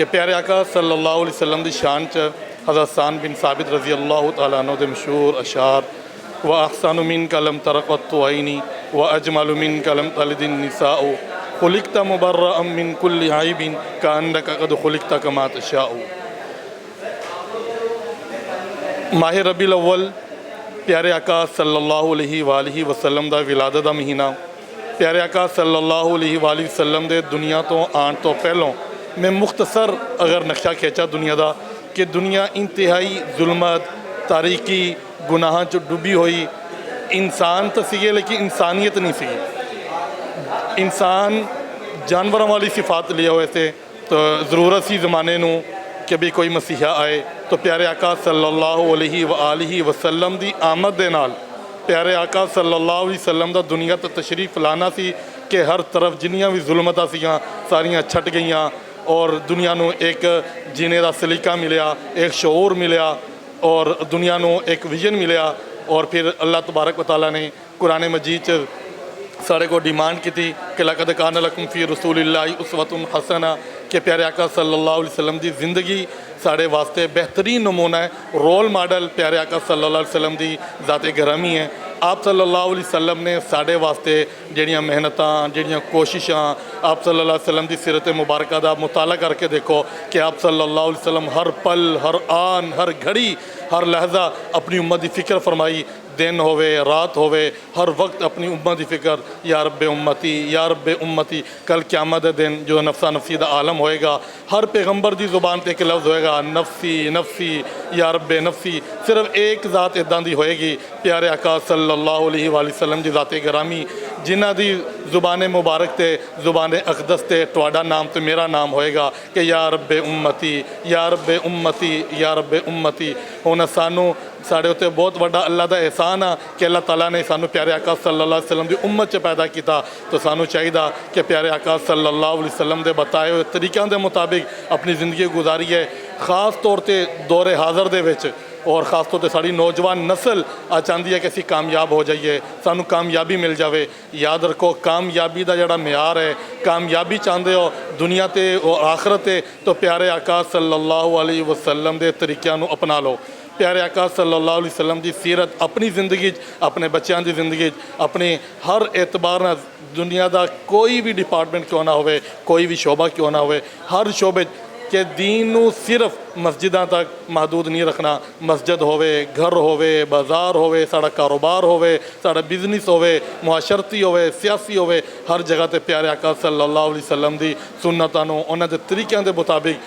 कि प्यारे आका सल्लल्लाहु अलैहि वसल्लम दी शान च हज़रत सान बिन साबित रज़ी अल्लाह तआला अन्हु दे मशहूर अशार व अहसनु मिन कलम तरक़त्तु ऐनी व अजमलु मिन कलम तलिदिन निसाउ खुलिक़्ता मुबर्रअम मिन कुल्लि ऐबिन कअन्नका क़द खुलिक़्ता कमा तशाउ। माह रबीउल अव्वल प्यारे आका सल्लल्लाहु अलैहि वसल्लम दा विलादत दा महीना। प्यारे आका सल्लल्लाहु अलैहि वसल्लम दे दुनिया तो आने तो पहलों मैं मुख्तसर अगर नक्शा खींचा दुनिया का कि दुनिया इंतहाई जुल्मत तारीकी गुनाह च डुबी हुई। इंसान तो सीगे लेकिन इंसानियत नहीं सी। इंसान जानवरों वाली सिफात लिया हुए थे। तो ज़रूरत सी ज़माने नूं कि भी कोई मसीहा आए तो प्यारे आका सल्लल्लाहु अलैहि वसल्लम दी आमद दे नाल प्यारे आका सल्लल्लाहु अलैहि वसल्लम दा दुनिया तो तशरीफ लाना सी कि हर तरफ जिन्नियां भी जुल्मतां सीगियां सारियां छट गईयां और दुनिया नूं एक जीने का सलीका मिलया, एक शऊर मिलया और दुनिया नूं एक विजन मिलया। और फिर अल्लाह तबारक व तआला ने कुरान मजीद च साढ़े को डिमांड की थी कि लक़द कान लकुम फ़ी रसूलिल्लाहि उस्वतुन हसना कि प्यारे आका सल्लल्लाहु अलैहि वसल्लम की ज़िंदगी साढ़े वास्ते बेहतरीन नमूना है, रोल मॉडल प्यारे आका सल्लल्लाहु अलैहि वसल्लम की ज़ात ग्रामी है। आप सल्लल्लाहु अलैहि वसल्लम ने साढ़े वास्ते जड़ियाँ मेहनतां जड़ियाँ कोशिशां आप सल्लल्लाहु अलैहि वसल्लम की सीरत मुबारक का मुताला करके देखो कि आप सल्लल्लाहु अलैहि वसल्लम हर पल हर आन हर घड़ी हर लहजा अपनी उम्मत की फ़िक्र फरमाई। दिन होवे रात होवे हर वक्त अपनी उम्मत की फ़िक्र या रब्बे उम्मती या रब्बे उम्मती। कल क़यामत दे दिन जो नफ्सा नफसी दा आलम होएगा हर पैगंबर की ज़ुबान पर एक लफ्ज़ होएगा नफसी नफसी या रब्बे नफसी। सिर्फ एक ज़ात इदां दी होएगी प्यारे आका सल्लल्लाहु अलैहि वसल्लम की ज़ात ग्रामी जिन्हां दी ज़ुबान मुबारक ते ज़ुबान अक़दस ते तुहाडा नाम तो मेरा नाम होएगा कि या रब्बे उम्मती या रब्बे उम्मती या रब्बे उम्मती। हुण सानू साढ़े उत्ते बहुत बड़ा अल्लाह का एहसान आ कि अल्लाह ताला ने सानू प्यारे आका सल्लल्लाहु अलैहि वसल्लम की उम्मत च पैदा किया। तो सानू चाहिए कि प्यारे आका सल्लल्लाहु अलैहि वसल्लम के बताए हुए तरीक़ों के मुताबिक अपनी ज़िंदगी गुजारिए। ख़ास तौर पर दौरे हाज़र दे विच और ख़ास तौर पर साड़ी नौजवान नस्ल आ चाहती है कि असी कामयाब हो जाइए, सानू कामयाबी मिल जाए। याद रखो कामयाबी का जोड़ा म्यार है, कामयाबी चाहते हो दुनिया ते और आखरत ते तो प्यारे आका सल्लल्लाहु अलैहि वसल्लम के तरीक़ों को अपना लो। प्यारे आका सल्लल्लाहु अलैहि वसल्लम की सीरत अपनी ज़िंदगी अपने बच्चों की ज़िंदगी अपने हर एतबार नाल दुनिया का कोई भी डिपार्टमेंट क्यों ना होवे कोई भी शोबा क्यों ना होवे हर शोबे कि दीन नू सिर्फ मस्जिदां तक महदूद नहीं रखना। मस्जिद होवे घर होवे बाज़ार होवे साड़ा कारोबार होवे साड़ा बिजनेस होवे मुआशरती होवे सियासी होवे हर जगह ते प्यारे आका सल्लल्लाहु अलैहि वसल्लम दी सुन्नतां नू उन्हां दे तरीक़िਆਂ दे मुताबिक